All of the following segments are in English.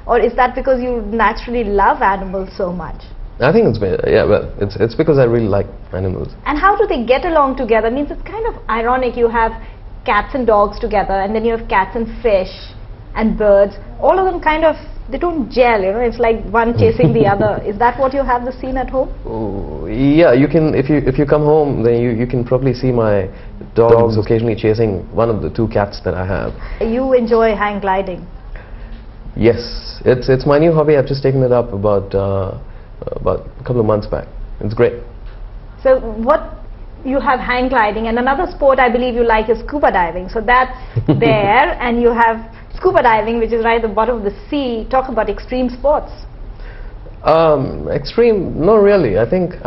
or is that because you naturally love animals so much? I think it's because I really like animals. And how do they get along together? Means it's kind of ironic, you have cats and dogs together, and then you have cats and fish and birds. All of them kind of, they don't gel, you know, it's like one chasing the other. Is that what you have the scene at home? Oh, yeah, you can, if you come home, then you can probably see my dogs occasionally chasing one of the two cats that I have. You enjoy hang gliding? Yes, it's my new hobby. I've just taken it up about a couple of months back. It's great. So what, you have hang gliding, and another sport I believe you like is scuba diving. So that's there, and you have scuba diving, which is right at the bottom of the sea. Talk about extreme sports. Extreme? No, really. I think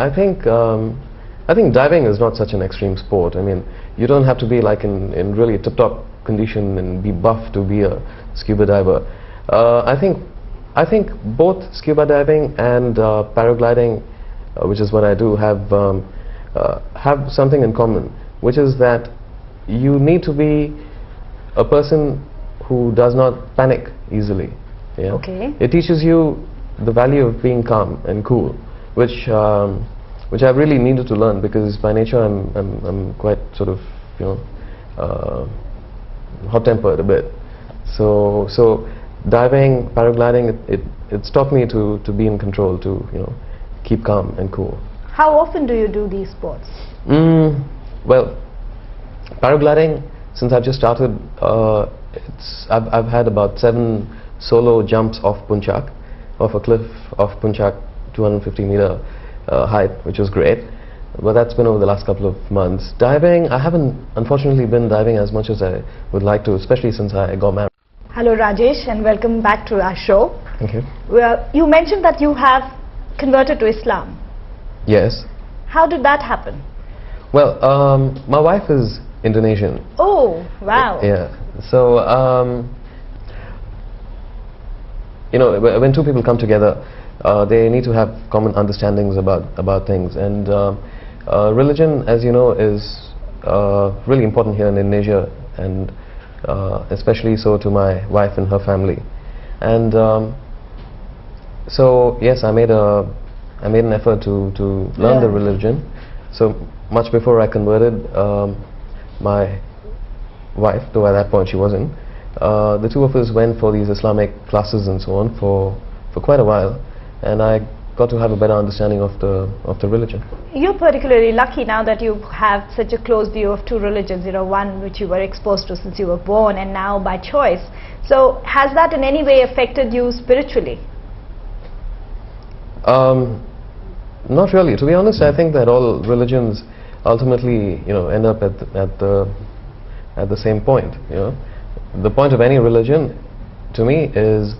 diving is not such an extreme sport. I mean, you don't have to be like in really tip-top condition and be buff to be a scuba diver. I think both scuba diving and paragliding, which is what I do, have something in common, which is that you need to be a person who does not panic easily. Yeah? Okay. It teaches you the value of being calm and cool, which I really needed to learn, because by nature I'm quite sort of, you know, hot-tempered a bit. So diving, paragliding, it's taught me to be in control, to, you know, keep calm and cool. How often do you do these sports? Well, paragliding, since I've just started, I've had about 7 solo jumps off Punchak, off a cliff off Punchak, 250-meter height, which was great. But that's been over the last couple of months. Diving, I haven't unfortunately been diving as much as I would like to, especially since I got married. Hello Rajesh, and welcome back to our show. Thank you. Well, you mentioned that you have converted to Islam. Yes. How did that happen? Well, my wife is Indonesian. Oh, wow. Yeah. So, you know, when two people come together, they need to have common understandings about things. And religion, as you know, is really important here in Indonesia, and especially so to my wife and her family. And so, yes, I made an effort to learn the religion. So much before I converted, my wife, though at that point she wasn't, the two of us went for these Islamic classes and so on for quite a while, and I got to have a better understanding of the religion. You're particularly lucky now that you have such a close view of two religions, you know, one which you were exposed to since you were born, and now by choice. So has that in any way affected you spiritually? Not really. To be honest, I think that all religions ultimately, you know, end up at the same point. You know, the point of any religion, to me, is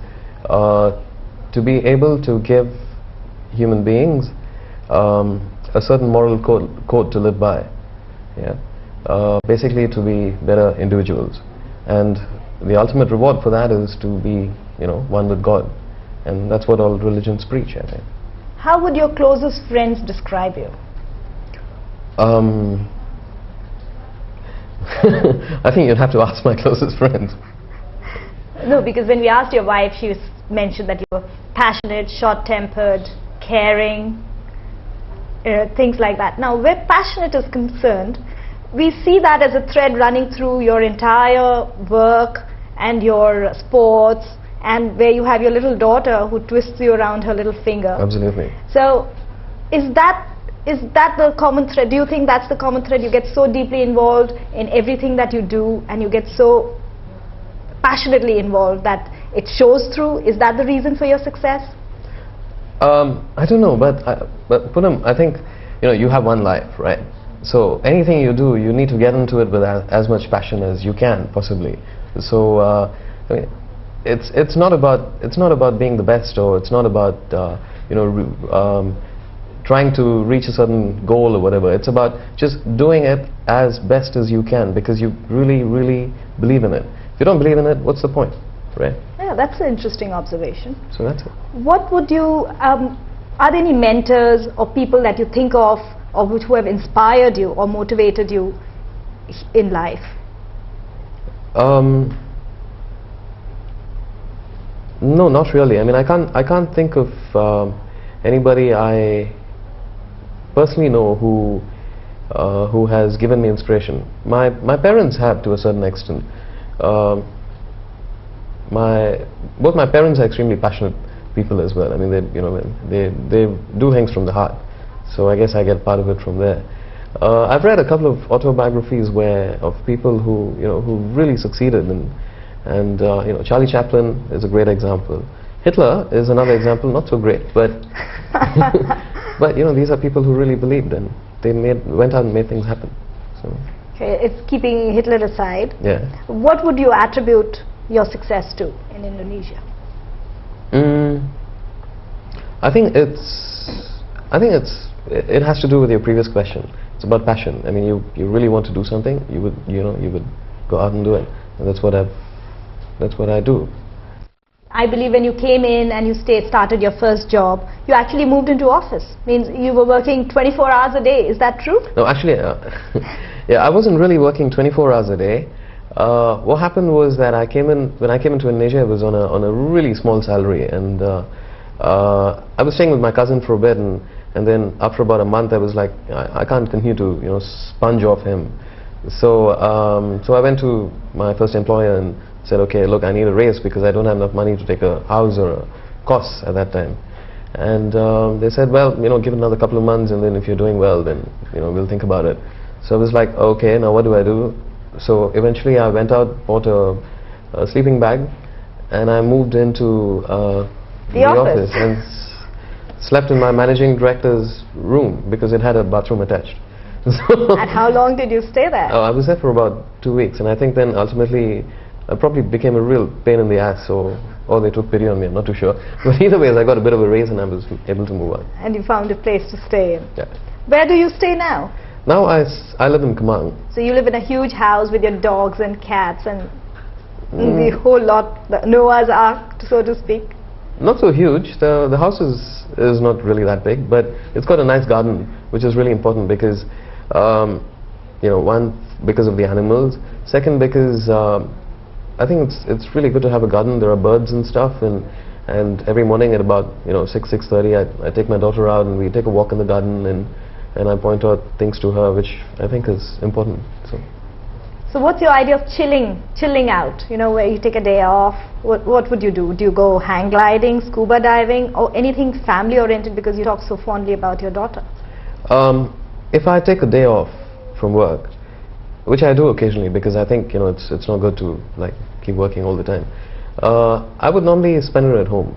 to be able to give human beings a certain moral code to live by. Yeah, basically to be better individuals, and the ultimate reward for that is to be, you know, one with God, and that's what all religions preach, I think. How would your closest friends describe you? I think you'd have to ask my closest friends. No, because when we asked your wife, she mentioned that you were passionate, short-tempered, caring, things like that. Now, where passionate is concerned, we see that as a thread running through your entire work and your sports, and where you have your little daughter who twists you around her little finger. Absolutely. So, is that the common thread? Do you think that's the common thread? You get so deeply involved in everything that you do, and you get so passionately involved that it shows through. Is that the reason for your success? I don't know, but Poonam, I think, you know, you have one life, right? So anything you do, you need to get into it with as much passion as you can possibly. So I mean, it's not about being the best, or it's not about you know, trying to reach a certain goal or whatever. It's about just doing it as best as you can, because you really believe in it. If you don't believe in it, what's the point, right? Yeah, that's an interesting observation. So that's it. What would you, are there any mentors or people that you think of, or who have inspired you or motivated you in life? No, not really. I mean, I can't think of anybody I personally know who has given me inspiration. My parents have, to a certain extent. Both my parents are extremely passionate people as well. I mean, they do things from the heart. So I guess I get part of it from there. I've read a couple of autobiographies of people who really succeeded, and Charlie Chaplin is a great example. Hitler is another example, not so great, but but these are people who really believed, and they went out and made things happen. So. Okay, it's keeping Hitler aside. Yeah. What would you attribute your success to in Indonesia? I think it has to do with your previous question. It's about passion. I mean, you really want to do something, you would go out and do it, and that's what I do. I believe when you came in and you started your first job, you actually moved into office. Means you were working 24 hours a day. Is that true? No, actually, yeah, I wasn't really working 24 hours a day. What happened was that when I came into Indonesia, it was on a really small salary, and I was staying with my cousin for a bit, and then after about a month, I was like, I can't continue to sponge off him. So I went to my first employer and said, okay, look, I need a raise because I don't have enough money to take a house or a course at that time. And they said, well, give it another couple of months, and then if you're doing well, then we'll think about it. So I was like, okay, now what do I do? So eventually I went out, bought a sleeping bag, and I moved into the office and slept in my managing director's room because it had a bathroom attached. And how long did you stay there? I was there for about 2 weeks, and I think then ultimately I probably became a real pain in the ass, or they took pity on me, I'm not too sure. But either way, I got a bit of a raise and I was able to move on. And you found a place to stay in. Yeah. Where do you stay now? Now I live in Kemang. So you live in a huge house with your dogs and cats and the whole lot, the Noah's Ark, so to speak? Not so huge. The house is not really that big, but it's got a nice garden, which is really important because, one, because of the animals. Second, because I think it's really good to have a garden. There are birds and stuff, and every morning at about 6:30, I take my daughter out and we take a walk in the garden, and I point out things to her, which I think is important. So what's your idea of chilling out? Where you take a day off. What would you do? Do you go hang gliding, scuba diving, or anything family oriented, because you talk so fondly about your daughter? If I take a day off from work, which I do occasionally because I think it's not good to keep working all the time, I would normally spend it at home.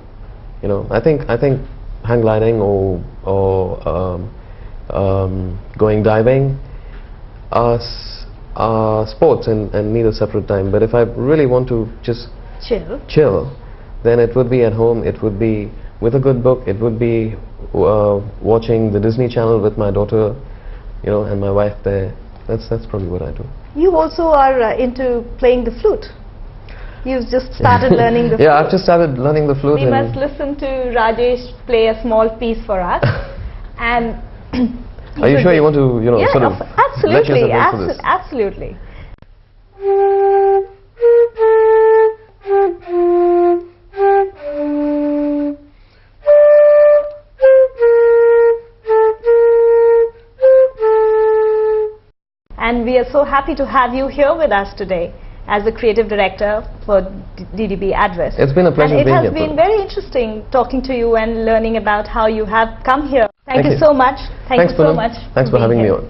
I think hang gliding or going diving are sports and need a separate time. But if I really want to just chill, then it would be at home. It would be with a good book. It would be watching the Disney Channel with my daughter, and my wife there. That's probably what I do. You also are into playing the flute. You've just started learning the flute. Yeah, I've just started learning the flute. We must listen to Rajesh play a small piece for us. And are you sure you want to, sort of let yourself into this? Absolutely. And we are so happy to have you here with us today as the creative director for DDB Adverse. It's been a pleasure being here. And it has been very interesting talking to you and learning about how you have come here. Thank you so much. Thank you so much. Thanks for having me on.